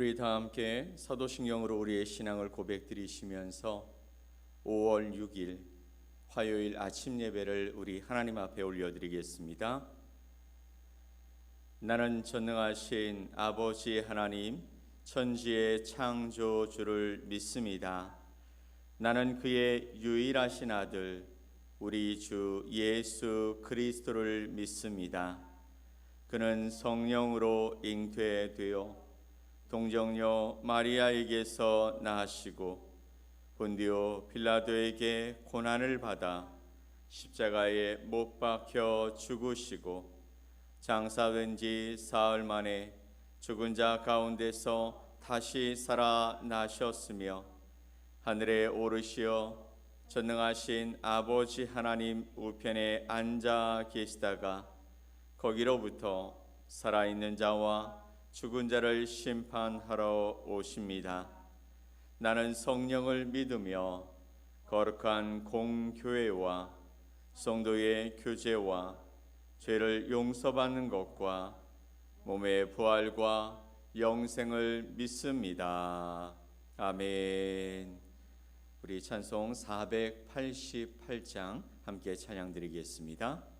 우리 다 함께 사도신경으로 우리의 신앙을 고백드리시면서 5월 6일 화요일 아침 예배를 우리 하나님 앞에 올려드리겠습니다. 나는 전능하신 아버지 하나님 천지의 창조주를 믿습니다. 나는 그의 유일하신 아들 우리 주 예수 그리스도를 믿습니다. 그는 성령으로 잉태되어 동정녀 마리아에게서 나시고 본디오 빌라도에게 고난을 받아 십자가에 못 박혀 죽으시고 장사된 지 사흘 만에 죽은 자 가운데서 다시 살아나셨으며 하늘에 오르시어 전능하신 아버지 하나님 우편에 앉아 계시다가 거기로부터 살아있는 자와 죽은 자를 심판하러 오십니다. 나는 성령을 믿으며 거룩한 공교회와 성도의 교제와 죄를 용서받는 것과 몸의 부활과 영생을 믿습니다. 아멘. 우리 찬송 488장 함께 찬양드리겠습니다.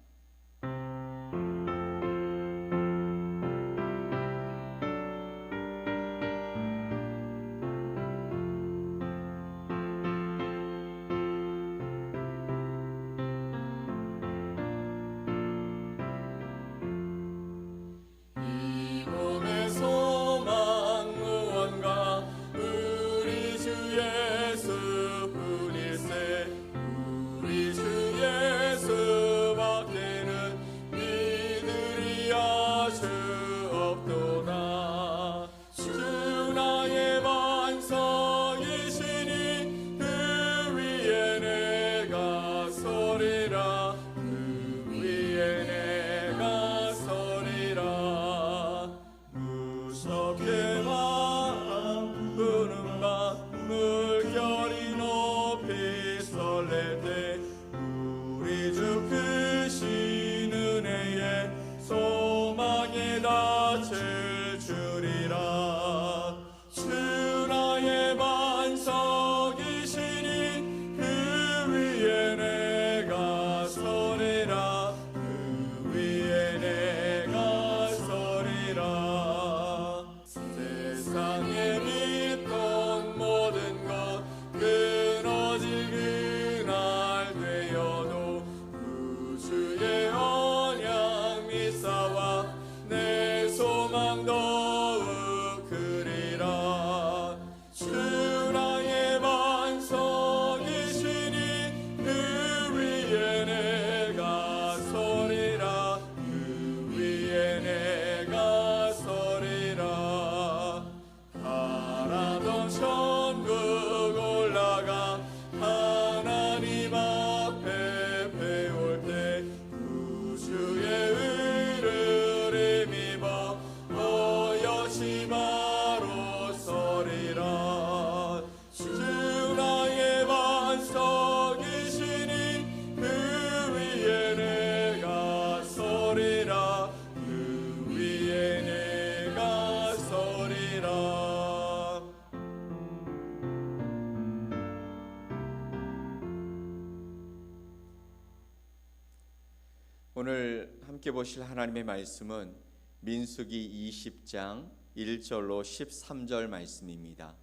오늘 함께 보실 하나님의 말씀은 민수기 20장 1절로 13절 말씀입니다.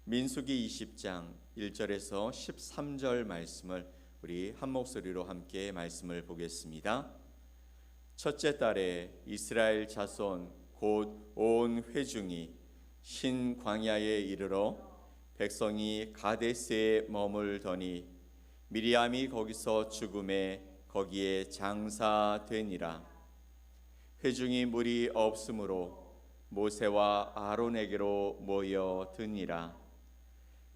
민수기 20장 1절에서 13절 말씀을 우리 한 목소리로 함께 말씀을 보겠습니다. 첫째 달에 이스라엘 자손 곧 온 회중이 신 광야에 이르러 백성이 가데스에 머물더니 미리암이 거기서 죽음에 거기에 장사되니라. 회중이 물이 없으므로 모세와 아론에게로 모여드니라.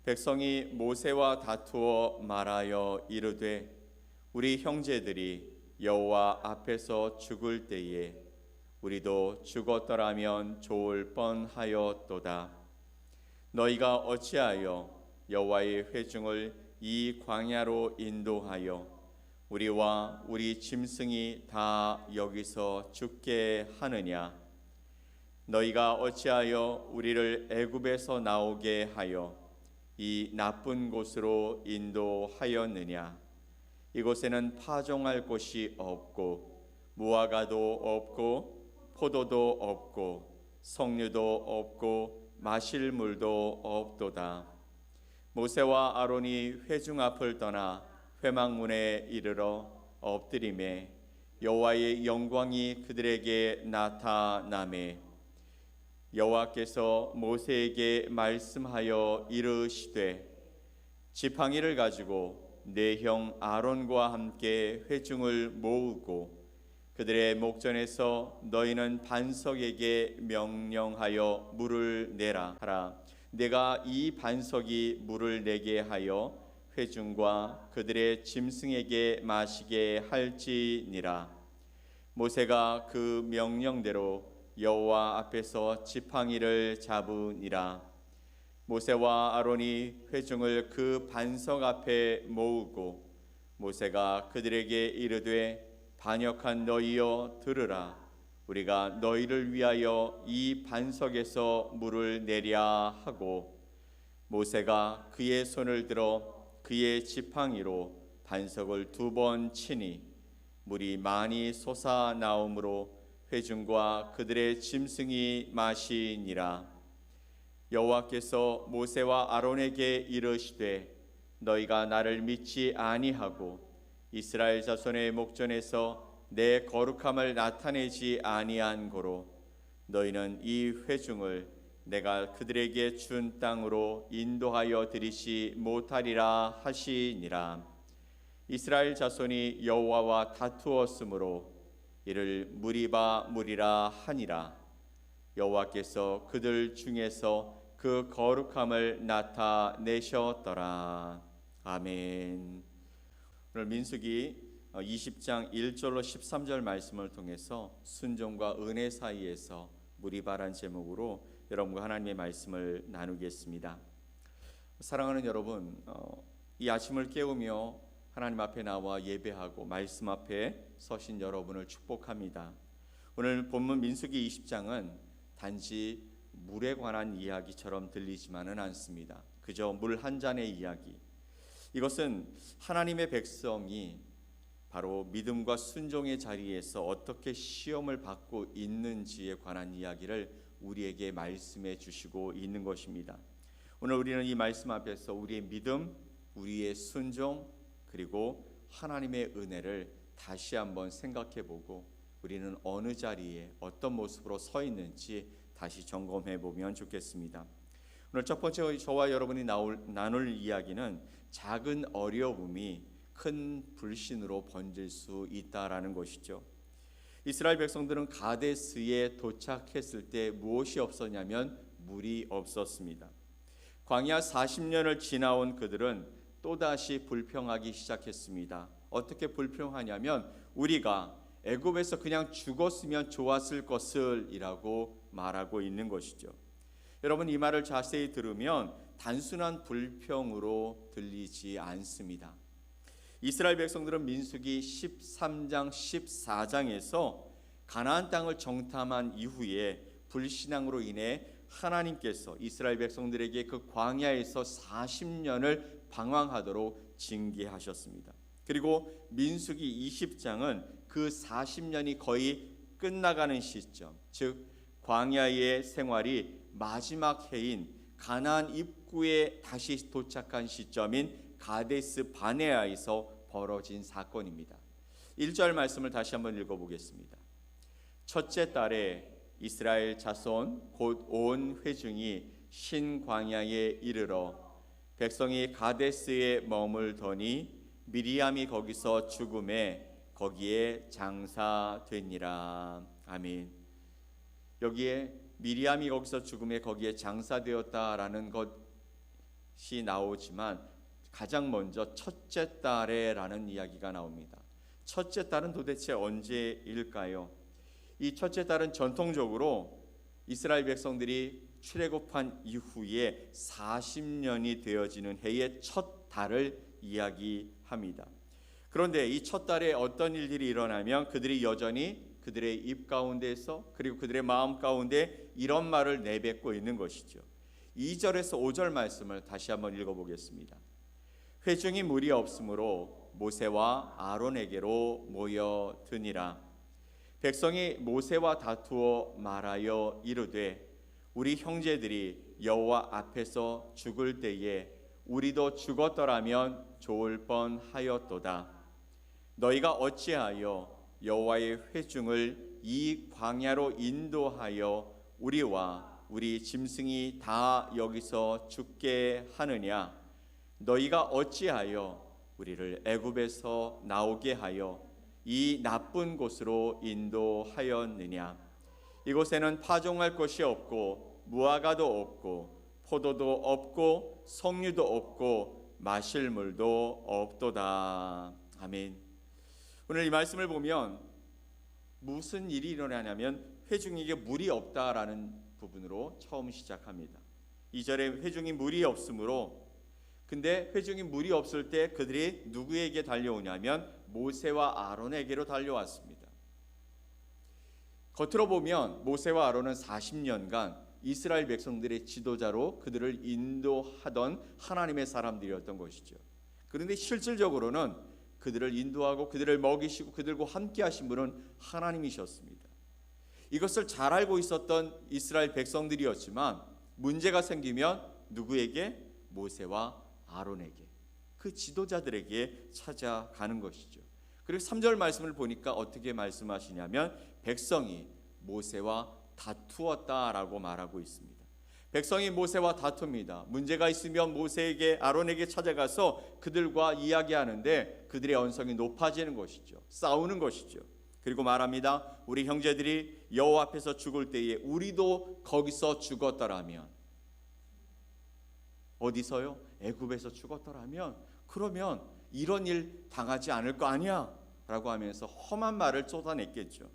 백성이 모세와 다투어 말하여 이르되 우리 형제들이 여호와 앞에서 죽을 때에 우리도 죽었더라면 좋을 뻔하였도다. 너희가 어찌하여 여호와의 회중을 이 광야로 인도하여 우리와 우리 짐승이 다 여기서 죽게 하느냐. 너희가 어찌하여 우리를 애굽에서 나오게 하여 이 나쁜 곳으로 인도하였느냐? 이곳에는 파종할 곳이 없고 무화과도 없고 포도도 없고 석류도 없고 마실 물도 없도다. 모세와 아론이 회중 앞을 떠나 회막문에 이르러 엎드리매 여호와의 영광이 그들에게 나타나매 여호와께서 모세에게 말씀하여 이르시되 지팡이를 가지고 내 형 아론과 함께 회중을 모으고 그들의 목전에서 너희는 반석에게 명령하여 물을 내라 하라. 내가 이 반석이 물을 내게 하여 회중과 그들의 짐승에게 마시게 할지니라. 모세가 그 명령대로 여호와 앞에서 지팡이를 잡으니라. 모세와 아론이 회중을 그 반석 앞에 모으고 모세가 그들에게 이르되 반역한 너희여 들으라. 우리가 너희를 위하여 이 반석에서 물을 내랴 하고 모세가 그의 손을 들어 그의 지팡이로 반석을 2번 치니 물이 많이 솟아나오므로 회중과 그들의 짐승이 마시니라. 여호와께서 모세와 아론에게 이르시되 너희가 나를 믿지 아니하고 이스라엘 자손의 목전에서 내 거룩함을 나타내지 아니한 고로 너희는 이 회중을 내가 그들에게 준 땅으로 인도하여 들이지 못하리라 하시니라. 이스라엘 자손이 여호와와 다투었으므로 이를 무리라 하니라. 여호와께서 그들 중에서 그 거룩함을 나타내셨더라. 아멘. 오늘 민수기 20장 1절로 13절 말씀을 통해서 순종과 은혜 사이에서 무리바란 제목으로 여러분과 하나님의 말씀을 나누겠습니다. 사랑하는 여러분, 이 아침을 깨우며 하나님 앞에 나와 예배하고 말씀 앞에 서신 여러분을 축복합니다. 오늘 본문 민수기 20장은 단지 물에 관한 이야기처럼 들리지만은 않습니다. 그저 물 한 잔의 이야기. 이것은 하나님의 백성이 바로 믿음과 순종의 자리에서 어떻게 시험을 받고 있는지에 관한 이야기를 우리에게 말씀해 주시고 있는 것입니다. 오늘 우리는 이 말씀 앞에서 우리의 믿음, 우리의 순종, 그리고 하나님의 은혜를 다시 한번 생각해 보고 우리는 어느 자리에 어떤 모습으로 서 있는지 다시 점검해 보면 좋겠습니다. 오늘 첫 번째 저와 여러분이 나눌 이야기는 작은 어려움이 큰 불신으로 번질 수 있다라는 것이죠. 이스라엘 백성들은 가데스에 도착했을 때 무엇이 없었냐면 물이 없었습니다. 광야 40년을 지나온 그들은 또다시 불평하기 시작했습니다. 어떻게 불평하냐면 우리가 애굽에서 그냥 죽었으면 좋았을 것을 이라고 말하고 있는 것이죠. 여러분, 이 말을 자세히 들으면 단순한 불평으로 들리지 않습니다. 이스라엘 백성들은 민수기 13장 14장에서 가나안 땅을 정탐한 이후에 불신앙으로 인해 하나님께서 이스라엘 백성들에게 그 광야에서 40년을 방황하도록 징계하셨습니다. 그리고 민수기 20장은 그 40년이 거의 끝나가는 시점, 즉 광야의 생활이 마지막 해인 가나안 입구에 다시 도착한 시점인 가데스 바네아에서 벌어진 사건입니다. 1절 말씀을 다시 한번 읽어보겠습니다. 첫째 달에 이스라엘 자손 곧 온 회중이 신광야에 이르러 백성이 가데스에 머물더니 미리암이 거기서 죽음에 거기에 장사되니라. 아멘. 여기에 미리암이 거기서 죽음에 거기에 장사되었다라는 것이 나오지만 가장 먼저 첫째 달에라는 이야기가 나옵니다. 첫째 달은 도대체 언제일까요? 이 첫째 달은 전통적으로 이스라엘 백성들이 출애굽한 이후에 40년이 되어지는 해의 첫 달을 이야기합니다. 그런데 이 첫 달에 어떤 일들이 일어나면 그들이 여전히 그들의 입 가운데에서 그리고 그들의 마음 가운데 이런 말을 내뱉고 있는 것이죠. 2절에서 5절 말씀을 다시 한번 읽어보겠습니다. 회중이 무리 없으므로 모세와 아론에게로 모여드니라. 백성이 모세와 다투어 말하여 이르되 우리 형제들이 여호와 앞에서 죽을 때에 우리도 죽었더라면 좋을 뻔하였도다. 너희가 어찌하여 여호와의 회중을 이 광야로 인도하여 우리와 우리 짐승이 다 여기서 죽게 하느냐? 너희가 어찌하여 우리를 애굽에서 나오게 하여 이 나쁜 곳으로 인도하였느냐? 이곳에는 파종할 것이 없고 무화과도 없고 포도도 없고 석류도 없고 마실 물도 없도다. 아멘. 오늘 이 말씀을 보면 무슨 일이 일어나냐면 회중에게 물이 없다라는 부분으로 처음 시작합니다. 2절에 회중이 물이 없으므로, 근데 회중이 물이 없을 때 그들이 누구에게 달려오냐면 모세와 아론에게로 달려왔습니다. 겉으로 보면 모세와 아론은 40년간 이스라엘 백성들의 지도자로 그들을 인도하던 하나님의 사람들이었던 것이죠. 그런데 실질적으로는 그들을 인도하고 그들을 먹이시고 그들과 함께 하신 분은 하나님이셨습니다. 이것을 잘 알고 있었던 이스라엘 백성들이었지만 문제가 생기면 누구에게? 모세와 아론에게, 그 지도자들에게 찾아가는 것이죠. 그리고 3절 말씀을 보니까 어떻게 말씀하시냐면 백성이 모세와 다투었다라고 말하고 있습니다. 백성이 모세와 다툽니다. 문제가 있으면 모세에게, 아론에게 찾아가서 그들과 이야기하는데 그들의 언성이 높아지는 것이죠. 싸우는 것이죠. 그리고 말합니다. 우리 형제들이 여호와 앞에서 죽을 때에 우리도 거기서 죽었더라면, 어디서요? 애굽에서 죽었더라면 그러면 이런 일 당하지 않을 거 아니야 라고 하면서 험한 말을 쏟아냈겠죠.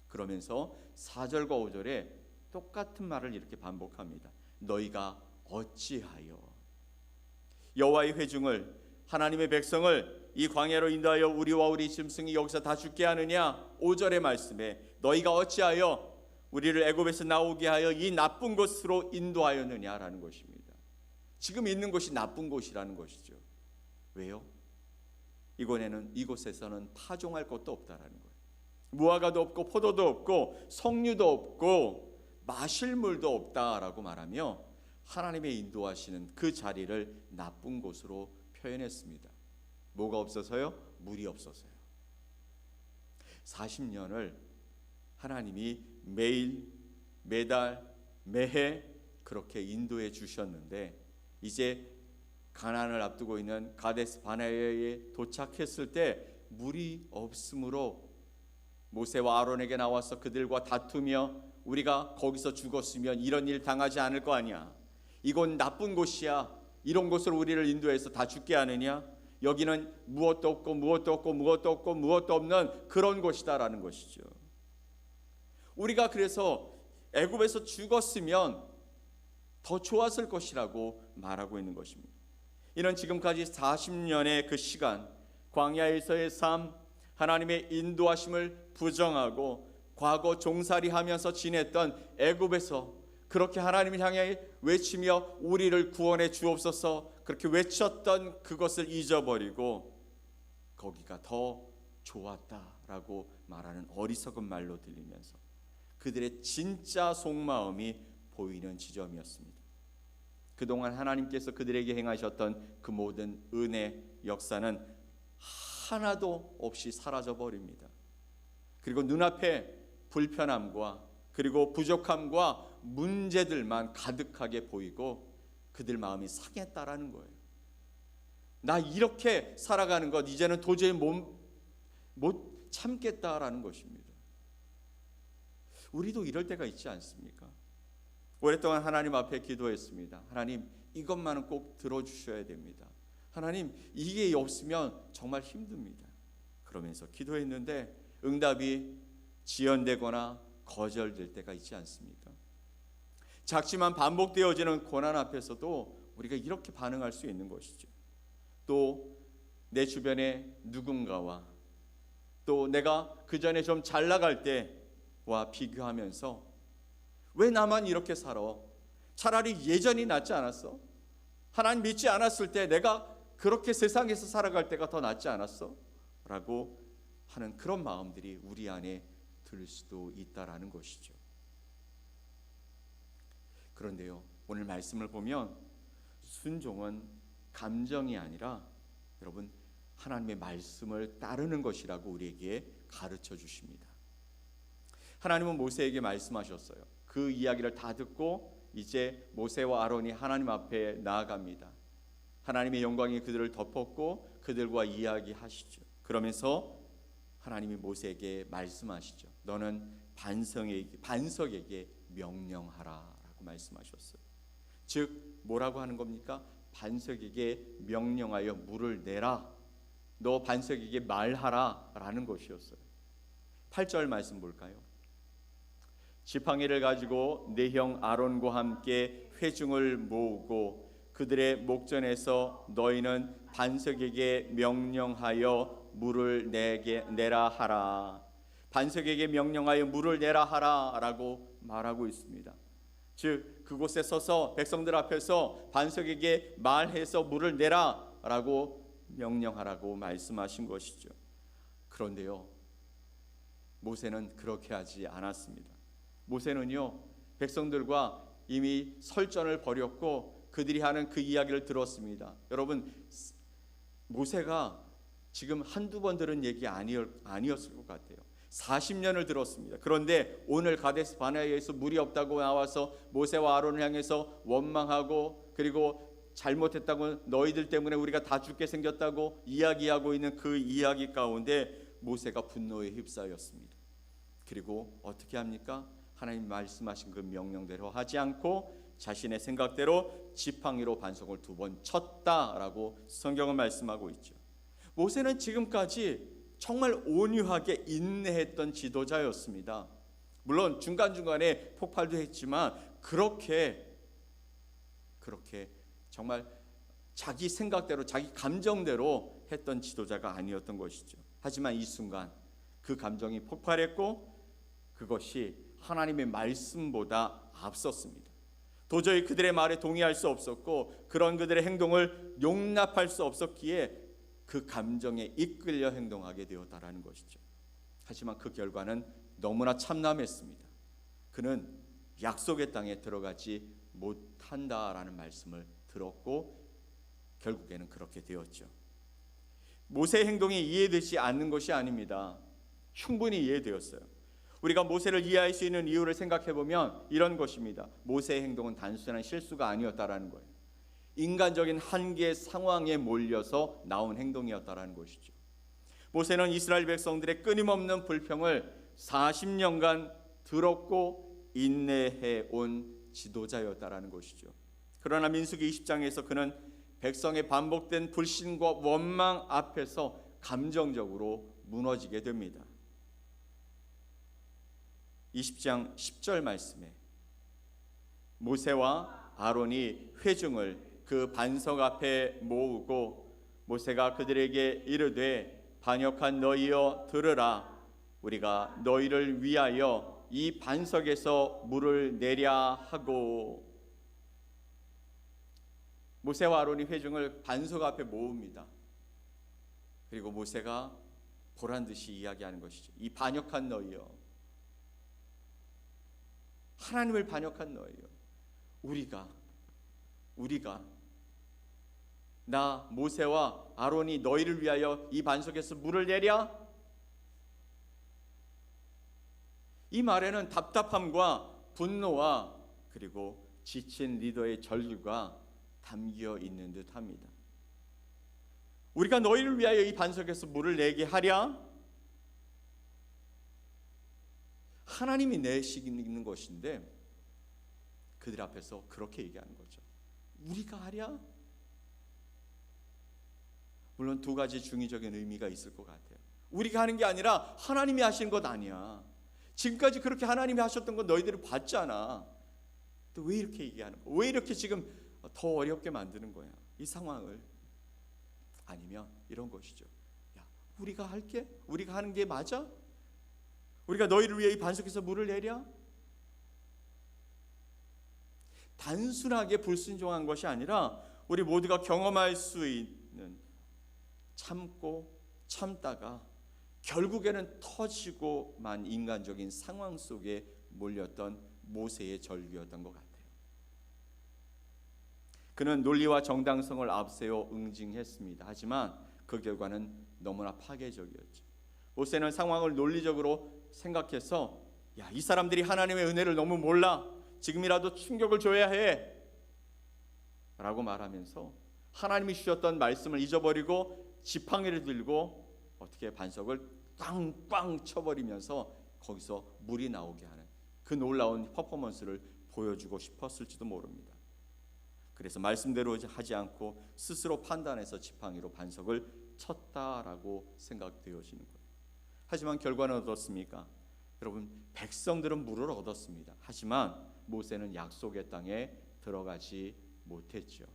그러면서 4절과 5절에 똑같은 말을 이렇게 반복합니다. 너희가 어찌하여 여호와의 회중을, 하나님의 백성을 이 광야로 인도하여 우리와 우리 짐승이 여기서 다 죽게 하느냐? 5절의 말씀에 너희가 어찌하여 우리를 애굽에서 나오게 하여 이 나쁜 곳으로 인도하였느냐라는 것입니다. 지금 있는 곳이 나쁜 곳이라는 것이죠. 왜요? 이곳에서는 파종할 것도 없다라는 거예요. 무화과도 없고 포도도 없고 석류도 없고 마실 물도 없다라고 말하며 하나님의 인도하시는 그 자리를 나쁜 곳으로 표현했습니다. 뭐가 없어서요? 물이 없어서요. 40년을 하나님이 매일, 매달, 매해 그렇게 인도해 주셨는데 이제 가나안을 앞두고 있는 가데스 바네아에 도착했을 때 물이 없으므로 모세와 아론에게 나와서 그들과 다투며 우리가 거기서 죽었으면 이런 일 당하지 않을 거 아니야. 이건 나쁜 곳이야. 이런 곳으로 우리를 인도해서 다 죽게 하느냐? 여기는 무엇도 없고 무엇도 없고 무엇도 없고 무엇도 없는 그런 곳이다라는 것이죠. 우리가 그래서 애굽에서 죽었으면 더 좋았을 것이라고 말하고 있는 것입니다. 이는 지금까지 40년의 그 시간, 광야에서의 삶, 하나님의 인도하심을 부정하고 과거 종살이하면서 지냈던 애굽에서 그렇게 하나님을 향해 외치며 우리를 구원해 주옵소서 그렇게 외쳤던 그것을 잊어버리고 거기가 더 좋았다라고 말하는 어리석은 말로 들리면서 그들의 진짜 속마음이 보이는 지점이었습니다. 그동안 하나님께서 그들에게 행하셨던 그 모든 은혜 역사는 하나도 없이 사라져 버립니다. 그리고 눈앞에 불편함과 그리고 부족함과 문제들만 가득하게 보이고 그들 마음이 상했다라는 거예요. 나 이렇게 살아가는 것 이제는 도저히 못 참겠다라는 것입니다. 우리도 이럴 때가 있지 않습니까? 오랫동안 하나님 앞에 기도했습니다. 하나님, 이것만은 꼭 들어주셔야 됩니다. 하나님, 이게 없으면 정말 힘듭니다. 그러면서 기도했는데 응답이 지연되거나 거절될 때가 있지 않습니까? 작지만 반복되어지는 고난 앞에서도 우리가 이렇게 반응할 수 있는 것이죠. 또 내 주변에 누군가와 또 내가 그 전에 좀 잘 나갈 때 비교하면서 왜 나만 이렇게 살아? 차라리 예전이 낫지 않았어? 하나님 믿지 않았을 때 내가 그렇게 세상에서 살아갈 때가 더 낫지 않았어? 라고 하는 그런 마음들이 우리 안에 들 수도 있다라는 것이죠. 그런데요, 오늘 말씀을 보면 순종은 감정이 아니라 여러분 하나님의 말씀을 따르는 것이라고 우리에게 가르쳐 주십니다. 하나님은 모세에게 말씀하셨어요. 그 이야기를 다 듣고 이제 모세와 아론이 하나님 앞에 나아갑니다. 하나님의 영광이 그들을 덮었고 그들과 이야기하시죠. 그러면서 하나님이 모세에게 말씀하시죠. 너는 반석에게 명령하라라고 말씀하셨어요. 즉 뭐라고 하는 겁니까? 반석에게 명령하여 물을 내라. 너 반석에게 말하라라는 것이었어요. 8절 말씀 볼까요? 지팡이를 가지고 내 형 아론과 함께 회중을 모으고 그들의 목전에서 너희는 반석에게 명령하여 물을 내라 하라. 반석에게 명령하여 물을 내라 하라라고 말하고 있습니다. 즉 그곳에 서서 백성들 앞에서 반석에게 말해서 물을 내라라고 명령하라고 말씀하신 것이죠. 그런데요, 모세는 그렇게 하지 않았습니다. 모세는요, 백성들과 이미 설전을 벌였고 그들이 하는 그 이야기를 들었습니다. 여러분, 모세가 지금 한두 번 들은 얘기 아니었을 것 같아요. 40년을 들었습니다. 그런데 오늘 가데스 바네아에서 물이 없다고 나와서 모세와 아론을 향해서 원망하고 그리고 잘못했다고, 너희들 때문에 우리가 다 죽게 생겼다고 이야기하고 있는 그 이야기 가운데 모세가 분노에 휩싸였습니다. 그리고 어떻게 합니까? 하나님 말씀하신 그 명령대로 하지 않고 자신의 생각대로 지팡이로 반석을 2번 쳤다라고 성경은 말씀하고 있죠. 모세는 지금까지 정말 온유하게 인내했던 지도자였습니다. 물론 중간중간에 폭발도 했지만 그렇게 정말 자기 생각대로 자기 감정대로 했던 지도자가 아니었던 것이죠. 하지만 이 순간 그 감정이 폭발했고 그것이 하나님의 말씀보다 앞섰습니다. 도저히 그들의 말에 동의할 수 없었고 그런 그들의 행동을 용납할 수 없었기에 그 감정에 이끌려 행동하게 되었다라는 것이죠. 하지만 그 결과는 너무나 참담했습니다. 그는 약속의 땅에 들어가지 못한다라는 말씀을 들었고 결국에는 그렇게 되었죠. 모세의 행동이 이해되지 않는 것이 아닙니다. 충분히 이해되었어요. 우리가 모세를 이해할 수 있는 이유를 생각해 보면 이런 것입니다. 모세의 행동은 단순한 실수가 아니었다라는 거예요. 인간적인 한계 상황에 몰려서 나온 행동이었다라는 것이죠. 모세는 이스라엘 백성들의 끊임없는 불평을 40년간 들었고 인내해 온 지도자였다라는 것이죠. 그러나 민수기 20장에서 그는 백성의 반복된 불신과 원망 앞에서 감정적으로 무너지게 됩니다. 20장 10절 말씀에 모세와 아론이 회중을 그 반석 앞에 모으고 모세가 그들에게 이르되 반역한 너희여 들으라. 우리가 너희를 위하여 이 반석에서 물을 내랴 하고. 모세와 아론이 회중을 반석 앞에 모읍니다. 그리고 모세가 보란듯이 이야기하는 것이죠. 이 반역한 너희여, 하나님을 반역한 너희여, 우리가 나 모세와 아론이 너희를 위하여 이 반석에서 물을 내랴? 이 말에는 답답함과 분노와 그리고 지친 리더의 절규가 담겨 있는 듯합니다. 우리가 너희를 위하여 이 반석에서 물을 내게 하랴? 하나님이 내시는 것인데 그들 앞에서 그렇게 얘기하는 거죠. 우리가 하랴? 물론 두 가지 중의적인 의미가 있을 것 같아요. 우리가 하는 게 아니라 하나님이 하신 것 아니야. 지금까지 그렇게 하나님이 하셨던 건 너희들이 봤잖아. 또 왜 이렇게 얘기하는 거야? 왜 이렇게 지금 더 어렵게 만드는 거야? 이 상황을. 아니면 이런 것이죠. 야, 우리가 할게? 우리가 하는 게 맞아? 우리가 너희를 위해 이 반석에서 물을 내랴? 단순하게 불순종한 것이 아니라 우리 모두가 경험할 수 있는 참고 참다가 결국에는 터지고만 인간적인 상황 속에 몰렸던 모세의 절규였던 것 같아요. 그는 논리와 정당성을 앞세워 응징했습니다. 하지만 그 결과는 너무나 파괴적이었죠. 모세는 상황을 논리적으로 생각해서 야, 이 사람들이 하나님의 은혜를 너무 몰라. 지금이라도 충격을 줘야 해 라고 말하면서 하나님이 주셨던 말씀을 잊어버리고 지팡이를 들고 어떻게 반석을 꽝꽝 쳐버리면서 거기서 물이 나오게 하는 그 놀라운 퍼포먼스를 보여주고 싶었을지도 모릅니다. 그래서 말씀대로 하지 않고 스스로 판단해서 지팡이로 반석을 쳤다라고 생각되어지는 거예요. 하지만 결과는 어떻습니까? 여러분, 백성들은 물을 얻었습니다. 하지만 모세는 약속의 땅에 들어가지 못했죠.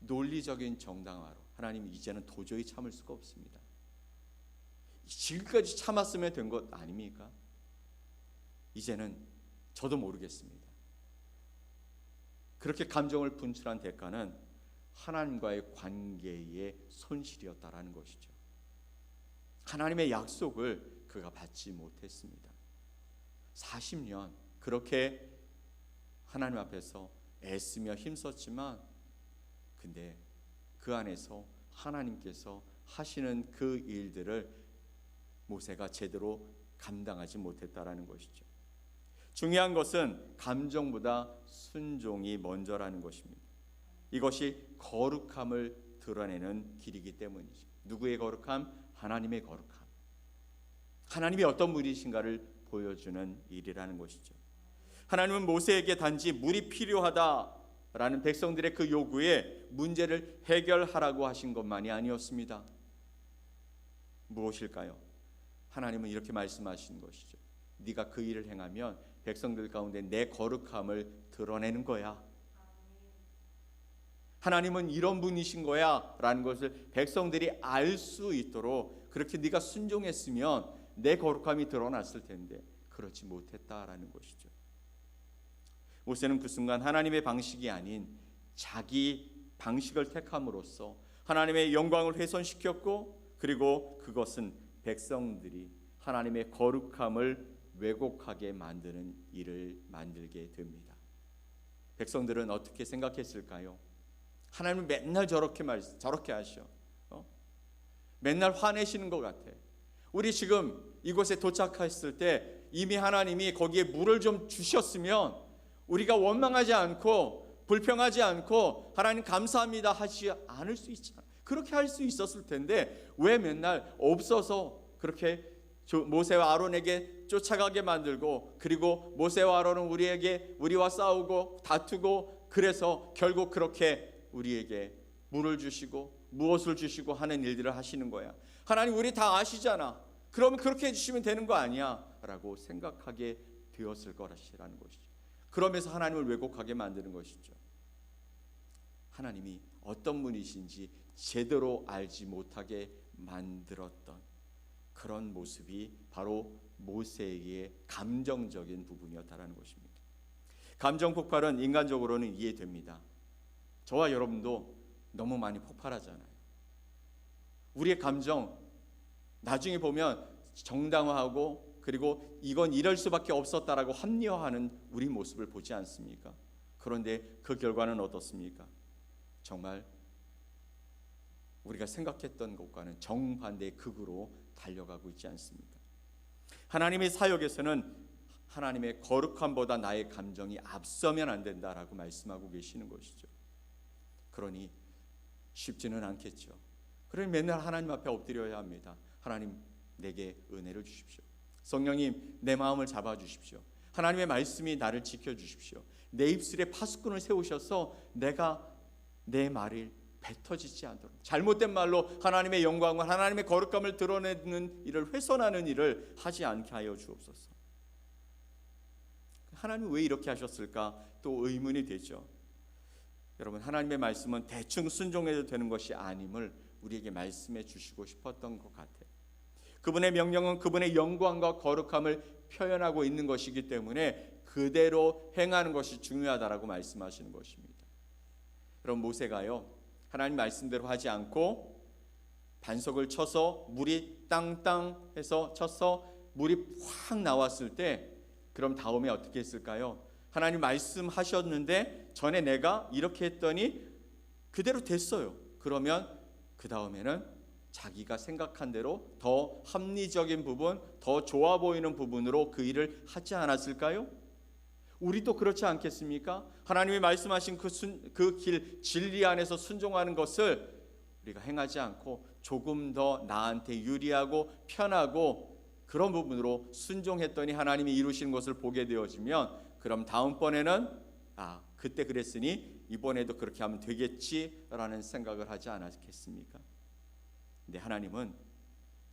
논리적인 정당화로 하나님 이제는 도저히 참을 수가 없습니다. 지금까지 참았으면 된 것 아닙니까? 이제는 저도 모르겠습니다. 그렇게 감정을 분출한 대가는 하나님과의 관계의 손실이었다라는 것이죠. 하나님의 약속을 그가 받지 못했습니다. 40년 그렇게 하나님 앞에서 애쓰며 힘썼지만 근데 그 안에서 하나님께서 하시는 그 일들을 모세가 제대로 감당하지 못했다라는 것이죠. 중요한 것은 감정보다 순종이 먼저라는 것입니다. 이것이 거룩함을 드러내는 길이기 때문이죠. 누구의 거룩함? 하나님의 거룩함. 하나님이 어떤 분이신가를 보여주는 일이라는 것이죠. 하나님은 모세에게 단지 물이 필요하다라는 백성들의 그 요구에 문제를 해결하라고 하신 것만이 아니었습니다. 무엇일까요? 하나님은 이렇게 말씀하신 것이죠. 네가 그 일을 행하면 백성들 가운데 내 거룩함을 드러내는 거야. 하나님은 이런 분이신 거야 라는 것을 백성들이 알 수 있도록 그렇게 네가 순종했으면 내 거룩함이 드러났을 텐데 그렇지 못했다라는 것이죠. 모세는 그 순간 하나님의 방식이 아닌 자기 방식을 택함으로써 하나님의 영광을 훼손시켰고, 그리고 그것은 백성들이 하나님의 거룩함을 왜곡하게 만드는 일을 만들게 됩니다. 백성들은 어떻게 생각했을까요? 하나님은 맨날 저렇게 하셔. 맨날 화내시는 것 같아. 우리 지금 이곳에 도착했을 때 이미 하나님이 거기에 물을 좀 주셨으면 우리가 원망하지 않고 불평하지 않고 하나님 감사합니다 하지 않을 수 있잖아. 그렇게 할 수 있었을 텐데 왜 맨날 없어서 그렇게 모세와 아론에게 쫓아가게 만들고, 그리고 모세와 아론은 우리와 싸우고 다투고, 그래서 결국 그렇게 우리에게 물을 주시고 무엇을 주시고 하는 일들을 하시는 거야. 하나님 우리 다 아시잖아. 그러면 그렇게 해주시면 되는 거 아니야 라고 생각하게 되었을 것이라는 것이죠. 그러면서 하나님을 왜곡하게 만드는 것이죠. 하나님이 어떤 분이신지 제대로 알지 못하게 만들었던 그런 모습이 바로 모세의 감정적인 부분이었다라는 것입니다. 감정 폭발은 인간적으로는 이해됩니다. 저와 여러분도 너무 많이 폭발하잖아요. 우리의 감정 나중에 보면 정당화하고, 그리고 이건 이럴 수밖에 없었다라고 합리화하는 우리 모습을 보지 않습니까? 그런데 그 결과는 어떻습니까? 정말 우리가 생각했던 것과는 정반대의 극으로 달려가고 있지 않습니까? 하나님의 사역에서는 하나님의 거룩함보다 나의 감정이 앞서면 안 된다라고 말씀하고 계시는 것이죠. 그러니 쉽지는 않겠죠. 그러니 맨날 하나님 앞에 엎드려야 합니다. 하나님 내게 은혜를 주십시오. 성령님 내 마음을 잡아주십시오. 하나님의 말씀이 나를 지켜주십시오. 내 입술에 파수꾼을 세우셔서 내가 내 말을 뱉어지지 않도록, 잘못된 말로 하나님의 영광과 하나님의 거룩함을 드러내는 일을, 훼손하는 일을 하지 않게 하여 주옵소서. 하나님 왜 이렇게 하셨을까 또 의문이 되죠. 여러분, 하나님의 말씀은 대충 순종해도 되는 것이 아님을 우리에게 말씀해 주시고 싶었던 것 같아요. 그분의 명령은 그분의 영광과 거룩함을 표현하고 있는 것이기 때문에 그대로 행하는 것이 중요하다라고 말씀하시는 것입니다. 그럼 모세가요, 하나님 말씀대로 하지 않고 반석을 쳐서 물이 땅땅해서 쳐서 물이 확 나왔을 때 그럼 다음에 어떻게 했을까요? 하나님 말씀하셨는데 전에 내가 이렇게 했더니 그대로 됐어요. 그러면 그 다음에는 자기가 생각한 대로 더 합리적인 부분, 더 좋아 보이는 부분으로 그 일을 하지 않았을까요? 우리도 그렇지 않겠습니까? 하나님이 말씀하신 그 길, 진리 안에서 순종하는 것을 우리가 행하지 않고 조금 더 나한테 유리하고 편하고 그런 부분으로 순종했더니 하나님이 이루시는 것을 보게 되어지면 그럼 다음번에는 그때 그랬으니 이번에도 그렇게 하면 되겠지라는 생각을 하지 않았겠습니까? 근데 하나님은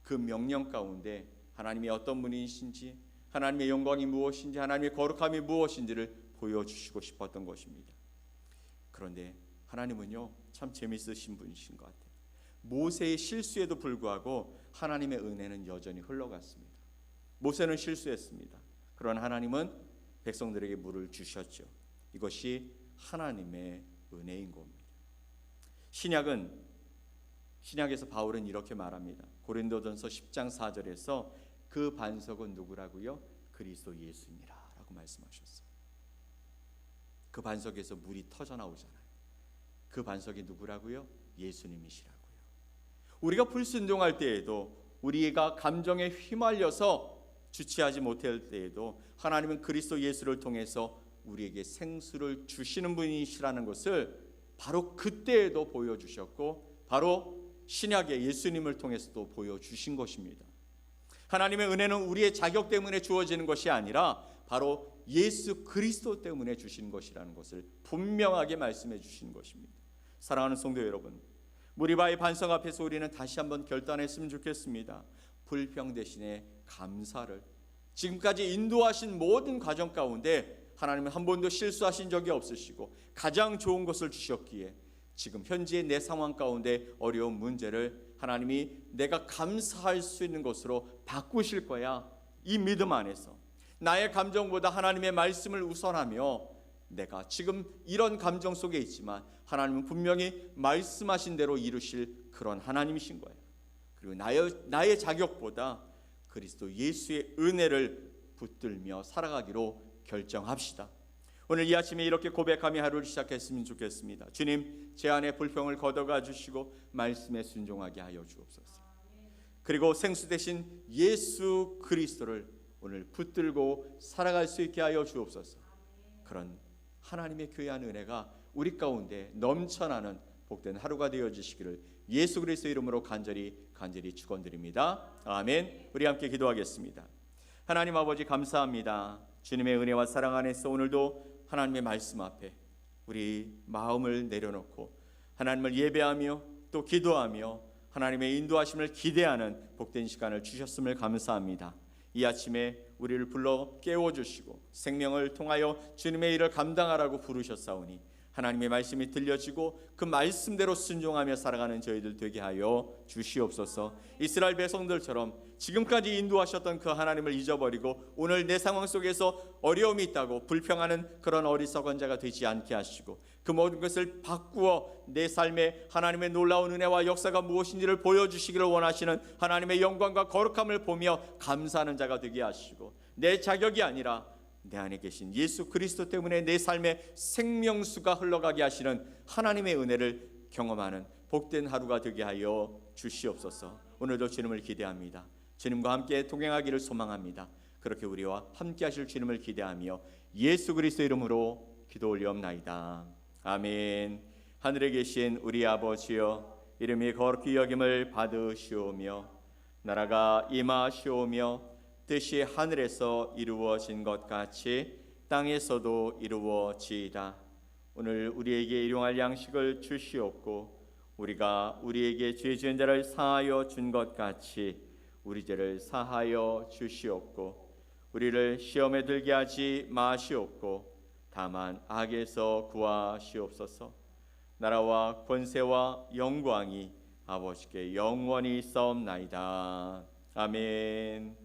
그 명령 가운데 하나님이 어떤 분이신지, 하나님의 영광이 무엇인지, 하나님의 거룩함이 무엇인지를 보여주시고 싶었던 것입니다. 그런데 하나님은요, 참 재밌으신 분이신 것 같아요. 모세의 실수에도 불구하고 하나님의 은혜는 여전히 흘러갔습니다. 모세는 실수했습니다. 그러나 하나님은 백성들에게 물을 주셨죠. 이것이 하나님의 은혜인 겁니다. 신약에서 바울은 이렇게 말합니다. 고린도전서 10장 4절에서 그 반석은 누구라고요? 그리스도 예수니라 라고 말씀하셨어요. 그 반석에서 물이 터져 나오잖아요. 그 반석이 누구라고요? 예수님이시라고요. 우리가 불순종할 때에도, 우리가 감정에 휘말려서 주체하지 못할 때에도 하나님은 그리스도 예수를 통해서 우리에게 생수를 주시는 분이시라는 것을 바로 그때에도 보여주셨고 바로 신약의 예수님을 통해서도 보여주신 것입니다. 하나님의 은혜는 우리의 자격 때문에 주어지는 것이 아니라 바로 예수 그리스도 때문에 주신 것이라는 것을 분명하게 말씀해 주신 것입니다. 사랑하는 성도 여러분, 무리바의 반석 앞에서 우리는 다시 한번 결단했으면 좋겠습니다. 불평 대신에 감사를, 지금까지 인도하신 모든 과정 가운데 하나님은 한 번도 실수하신 적이 없으시고 가장 좋은 것을 주셨기에 지금 현재의 내 상황 가운데 어려운 문제를 하나님이 내가 감사할 수 있는 것으로 바꾸실 거야. 이 믿음 안에서 나의 감정보다 하나님의 말씀을 우선하며 내가 지금 이런 감정 속에 있지만 하나님은 분명히 말씀하신 대로 이루실 그런 하나님이신 거예요. 그리고 나의 자격보다 그리스도 예수의 은혜를 붙들며 살아가기로 결정합시다. 오늘 이 아침에 이렇게 고백하며 하루를 시작했으면 좋겠습니다. 주님, 제 안에 불평을 걷어가 주시고 말씀에 순종하게 하여 주옵소서. 그리고 생수 대신 예수 그리스도를 오늘 붙들고 살아갈 수 있게 하여 주옵소서. 그런 하나님의 귀한 은혜가 우리 가운데 넘쳐나는 복된 하루가 되어지시기를 예수 그리스도 이름으로 간절히 축원드립니다. 아멘. 우리 함께 기도하겠습니다. 하나님 아버지 감사합니다. 주님의 은혜와 사랑 안에서 오늘도 하나님의 말씀 앞에 우리 마음을 내려놓고 하나님을 예배하며 또 기도하며 하나님의 인도하심을 기대하는 복된 시간을 주셨음을 감사합니다. 이 아침에 우리를 불러 깨워주시고 생명을 통하여 주님의 일을 감당하라고 부르셨사오니 하나님의 말씀이 들려지고 그 말씀대로 순종하며 살아가는 저희들 되게 하여 주시옵소서. 이스라엘 백성들처럼 지금까지 인도하셨던 그 하나님을 잊어버리고 오늘 내 상황 속에서 어려움이 있다고 불평하는 그런 어리석은 자가 되지 않게 하시고 그 모든 것을 바꾸어 내 삶에 하나님의 놀라운 은혜와 역사가 무엇인지를 보여주시기를 원하시는 하나님의 영광과 거룩함을 보며 감사하는 자가 되게 하시고 내 자격이 아니라 내 안에 계신 예수 그리스도 때문에 내 삶에 생명수가 흘러가게 하시는 하나님의 은혜를 경험하는 복된 하루가 되게 하여 주시옵소서. 오늘도 주님을 기대합니다. 주님과 함께 동행하기를 소망합니다. 그렇게 우리와 함께 하실 주님을 기대하며 예수 그리스도 이름으로 기도 올리옵나이다. 아멘. 하늘에 계신 우리 아버지여, 이름이 거룩히 여김을 받으시오며 나라가 임하시오며 뜻이 하늘에서 이루어진 것 같이 땅에서도 이루어지이다. 오늘 우리에게 일용할 양식을 주시옵고 우리가 우리에게 죄 지은 자를 사하여 준 것 같이 우리 죄를 사하여 주시옵고 우리를 시험에 들게 하지 마시옵고 다만 악에서 구하시옵소서. 나라와 권세와 영광이 아버지께 영원히 있사옵나이다. 아멘.